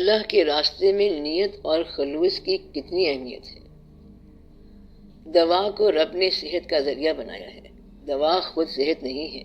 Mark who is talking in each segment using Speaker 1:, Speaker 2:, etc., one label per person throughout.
Speaker 1: اللہ کے راستے میں نیت اور خلوص کی کتنی اہمیت ہے۔ دوا کو رب نے صحت کا ذریعہ بنایا ہے، دوا خود صحت نہیں ہے۔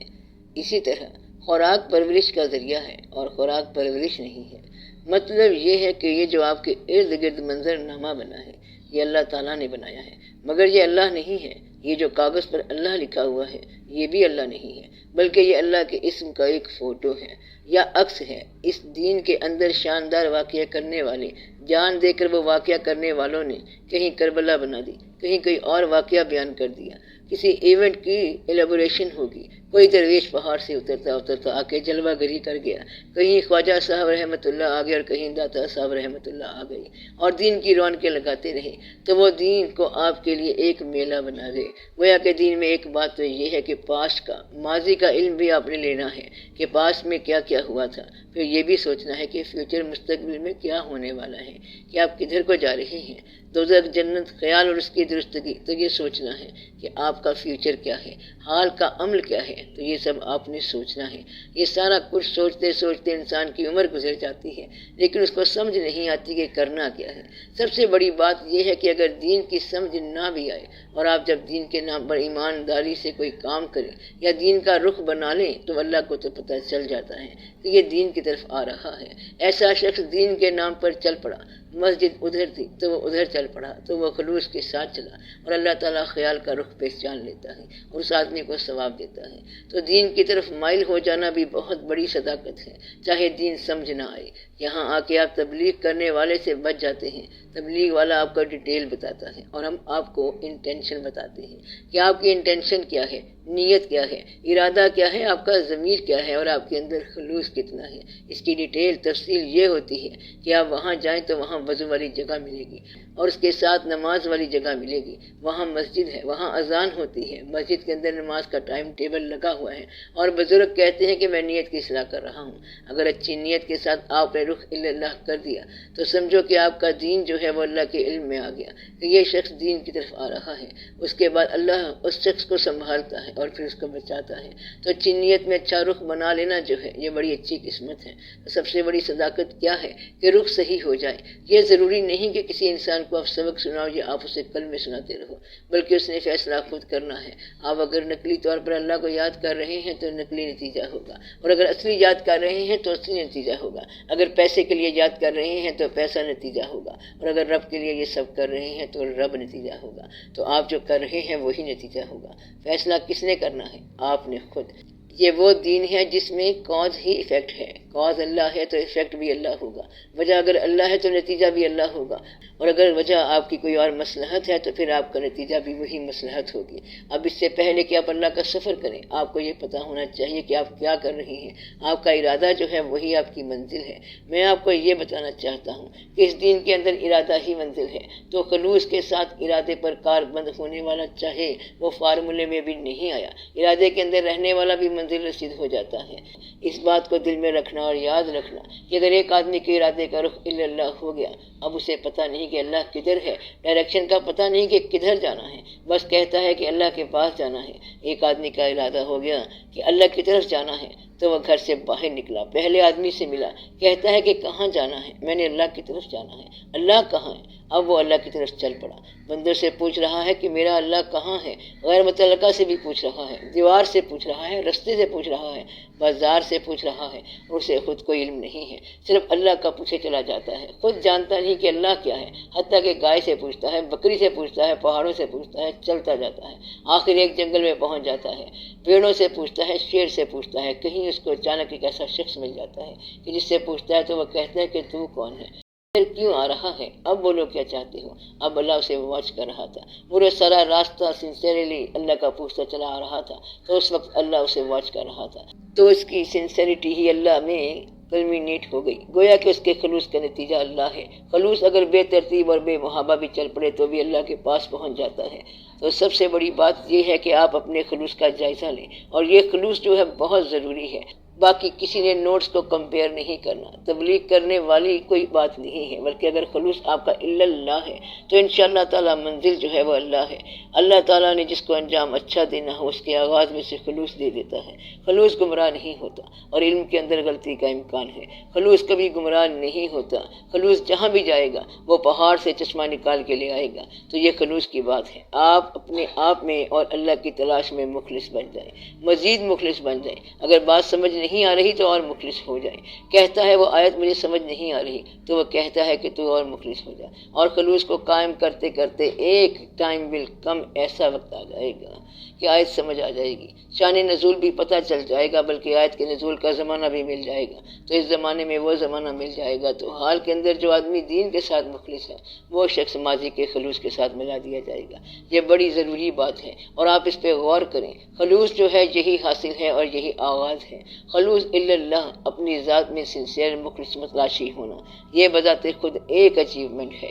Speaker 1: اسی طرح خوراک پرورش کا ذریعہ ہے اور خوراک پرورش نہیں ہے۔ مطلب یہ ہے کہ یہ جو آپ کے ارد گرد منظر نامہ بنا ہے یہ اللہ تعالیٰ نے بنایا ہے، مگر یہ اللہ نہیں ہے۔ یہ جو کاغذ پر اللہ لکھا ہوا ہے یہ بھی اللہ نہیں ہے، بلکہ یہ اللہ کے اسم کا ایک فوٹو ہے یا عکس ہے۔ اس دین کے اندر شاندار واقعہ کرنے والے، جان دے کر وہ واقعہ کرنے والوں نے کہیں کربلا بنا دی، کہیں کوئی اور واقعہ بیان کر دیا، کسی ایونٹ کی ایلیبوریشن ہوگی۔ کوئی درویش پہاڑ سے اترتا آ کے جلوہ گری کر گیا، کہیں خواجہ صاحب رحمۃ اللہ آ گئے اور کہیں داتا صاحب رحمۃ اللہ آ گئی اور دین کی رونقیں لگاتے رہے، تو وہ دین کو آپ کے لیے ایک میلہ بنا گئے۔ گویا کہ دین میں ایک بات تو یہ ہے کہ پاسٹ کا، ماضی کا علم بھی آپ نے لینا ہے کہ پاسٹ میں کیا کیا ہوا تھا، پھر یہ بھی سوچنا ہے کہ فیوچر مستقبل میں کیا ہونے والا ہے، کہ آپ کدھر کو جا رہے ہیں، دوزخ، جنت، خیال اور اس کی درستگی۔ تو یہ سوچنا ہے کہ آپ کا فیوچر کیا ہے، حال کا عمل کیا ہے، تو یہ سب آپ نے سوچنا ہے۔ یہ سارا کچھ سوچتے سوچتے انسان کی عمر گزر جاتی ہے، لیکن اس کو سمجھ نہیں آتی کہ کرنا کیا ہے۔ سب سے بڑی بات یہ ہے کہ اگر دین کی سمجھ نہ بھی آئے اور آپ جب دین کے نام پر ایمانداری سے کوئی کام کریں یا دین کا رخ بنا لیں تو اللہ کو تو پتہ چل جاتا ہے کہ یہ دین کی طرف آ رہا ہے۔ ایسا شخص دین کے نام پر چل پڑا، مسجد ادھر تھی تو وہ ادھر چل پڑا، تو وہ خلوص کے ساتھ چلا اور اللہ تعالیٰ خیال کا رخ پہچان لیتا ہے اور اس آدمی کو ثواب دیتا ہے۔ تو دین کی طرف مائل ہو جانا بھی بہت بڑی صداقت ہے، چاہے دین سمجھ نہ آئے۔ یہاں آ کے آپ تبلیغ کرنے والے سے بچ جاتے ہیں، تبلیغ والا آپ کا ڈیٹیل بتاتا ہے اور ہم آپ کو انٹینشن بتاتے ہیں کہ آپ کی انٹینشن کیا ہے، نیت کیا ہے، ارادہ کیا ہے، آپ کا ضمیر کیا ہے اور آپ کے اندر خلوص کتنا ہے۔ اس کی ڈیٹیل تفصیل یہ ہوتی ہے کہ آپ وہاں جائیں تو وہاں وضو والی جگہ ملے گی اور اس کے ساتھ نماز والی جگہ ملے گی، وہاں مسجد ہے، وہاں اذان ہوتی ہے، مسجد کے اندر نماز کا ٹائم ٹیبل لگا ہوا ہے اور بزرگ کہتے ہیں کہ میں نیت کی اصلاح کر رہا ہوں۔ اگر اچھی نیت کے ساتھ آپ نے رخ اللہ کر دیا تو سمجھو کہ آپ کا دین جو ہے وہ اللہ کے علم میں آ گیا کہ یہ شخص دین کی طرف آ رہا ہے۔ اس کے بعد اللہ اس شخص کو سنبھالتا ہے اور پھر اس کو بچاتا ہے۔ تو اچھی نیت میں اچھا رخ بنا لینا جو ہے یہ بڑی اچھی قسمت ہے۔ سب سے بڑی صداقت کیا ہے کہ رخ صحیح ہو جائے۔ یہ ضروری نہیں کہ کسی انسان کو آپ سبق سناؤ یا آپ اسے کلمے سناتے رہو، بلکہ اس نے فیصلہ خود کرنا ہے۔ آپ اگر نقلی طور پر اللہ کو یاد کر رہے ہیں تو نقلی نتیجہ ہوگا، اور اگر اصلی یاد کر رہے ہیں تو اصلی نتیجہ ہوگا۔ اگر پیسے کے لیے یاد کر رہے ہیں تو پیسہ نتیجہ ہوگا، اور اگر رب کے لیے یہ سب کر رہے ہیں تو رب نتیجہ ہوگا۔ تو آپ جو کر رہے ہیں وہی نتیجہ ہوگا۔ فیصلہ کس نے کرنا ہے؟ آپ نے خود۔ یہ وہ دین ہے جس میں کاز ہی ایفیکٹ ہے، کاز اللہ ہے تو ایفیکٹ بھی اللہ ہوگا، وجہ اگر اللہ ہے تو نتیجہ بھی اللہ ہوگا، اور اگر وجہ آپ کی کوئی اور مصلحت ہے تو پھر آپ کا نتیجہ بھی وہی مصلحت ہوگی۔ اب اس سے پہلے کہ آپ اللہ کا سفر کریں آپ کو یہ پتہ ہونا چاہیے کہ آپ کیا کر رہے ہیں۔ آپ کا ارادہ جو ہے وہی آپ کی منزل ہے۔ میں آپ کو یہ بتانا چاہتا ہوں کہ اس دین کے اندر ارادہ ہی منزل ہے، تو خلوص کے ساتھ ارادے پر کار بند ہونے والا چاہے وہ فارمولے میں بھی نہیں آیا، ارادے کے اندر رہنے والا بھی منزل رسید ہو جاتا ہے۔ اس بات کو دل میں رکھنا اور یاد رکھنا کہ اگر ایک آدمی کے ارادے کا رخ اللہ ہو گیا، اب اسے پتہ نہیں کہ اللہ کدھر ہے، ڈائریکشن کا پتہ نہیں کہ کدھر جانا ہے، بس کہتا ہے کہ اللہ کے پاس جانا ہے۔ ایک آدمی کا ارادہ ہو گیا کہ اللہ کی طرف جانا ہے تو وہ گھر سے باہر نکلا، پہلے آدمی سے ملا، کہتا ہے کہ کہاں جانا ہے؟ میں نے اللہ کی طرف جانا ہے۔ اللہ کہاں ہے؟ اب وہ اللہ کی طرف چل پڑا، بندر سے پوچھ رہا ہے کہ میرا اللہ کہاں ہے، غیر متعلقہ سے بھی پوچھ رہا ہے، دیوار سے پوچھ رہا ہے، رستے سے پوچھ رہا ہے، بازار سے پوچھ رہا ہے، اور اسے خود کو علم نہیں ہے، صرف اللہ کا پوچھے چلا جاتا ہے، خود جانتا نہیں کہ اللہ کیا ہے، حتیٰ کہ گائے سے پوچھتا ہے، بکری سے پوچھتا ہے، پہاڑوں سے پوچھتا ہے، چلتا جاتا ہے، آخر ایک جنگل میں پہنچ جاتا ہے، پیڑوں سے پوچھتا ہے، شیر سے پوچھتا ہے، کہیں اس کو اچانک ایک ایسا شخص مل جاتا ہے کہ جس سے پوچھتا ہے تو وہ کہتا ہے کہ تو کون ہے، پھر کیوں آ رہا ہے، اب بولو کیا چاہتے ہو۔ اب اللہ اسے واچ کر رہا تھا، پورے سارا راستہ سنسیریلی اللہ کا پوچھتا چلا آ رہا تھا، تو اس وقت اللہ اسے واچ کر رہا تھا، تو اس کی سنسیریٹی ہی اللہ میں کلمینیٹ ہو گئی، گویا کہ اس کے خلوص کا نتیجہ اللہ ہے۔ خلوص اگر بے ترتیب اور بے محابہ بھی چل پڑے تو بھی اللہ کے پاس پہنچ جاتا ہے۔ تو سب سے بڑی بات یہ ہے کہ آپ اپنے خلوص کا جائزہ لیں، اور یہ خلوص جو ہے بہت ضروری ہے۔ باقی کسی نے نوٹس کو کمپیئر نہیں کرنا. تبلیغ کرنے والی کوئی بات نہیں ہے، بلکہ اگر خلوص آپ کا الا اللہ ہے تو انشاءاللہ تعالیٰ منزل جو ہے وہ اللہ ہے. اللہ تعالیٰ نے جس کو انجام اچھا دینا ہو اس کے آغاز میں سے خلوص دے دیتا ہے. خلوص گمراہ نہیں ہوتا، اور علم کے اندر غلطی کا امکان ہے. خلوص کبھی گمراہ نہیں ہوتا. خلوص جہاں بھی جائے گا وہ پہاڑ سے چشمہ نکال کے لے آئے گا. تو یہ خلوص کی بات ہے. آپ اپنے آپ میں اور اللہ کی تلاش میں مخلص بن جائیں، مزید مخلص بن جائیں. اگر بات سمجھ نہیں آ رہی تو اور مخلص ہو جائیں. کہتا ہے وہ آیت مجھے سمجھ نہیں آ رہی تو وہ کہتا ہے کہ تو اور مخلص ہو جائے. اور خلوص کو قائم کرتے کرتے ایک ٹائم ول کم، ایسا وقت آ جائے گا کہ آیت سمجھ آ جائے گی، شان نزول بھی پتہ چل جائے گا، بلکہ آیت کے نزول کا زمانہ بھی مل جائے گا. تو اس زمانے میں وہ زمانہ مل جائے گا تو حال کے اندر جو آدمی دین کے ساتھ مخلص ہے وہ شخص ماضی کے خلوص کے ساتھ ملا دیا جائے گا. یہ بڑی ضروری بات ہے اور آپ اس پہ غور کریں. خلوص جو ہے یہی حاصل ہے اور یہی آغاز ہے. خلوص الا اللہ، اپنی ذات میں سنسیئر مخلص متلاشی ہونا، یہ بذات خود ایک اچیومنٹ ہے،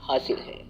Speaker 1: حاصل ہے.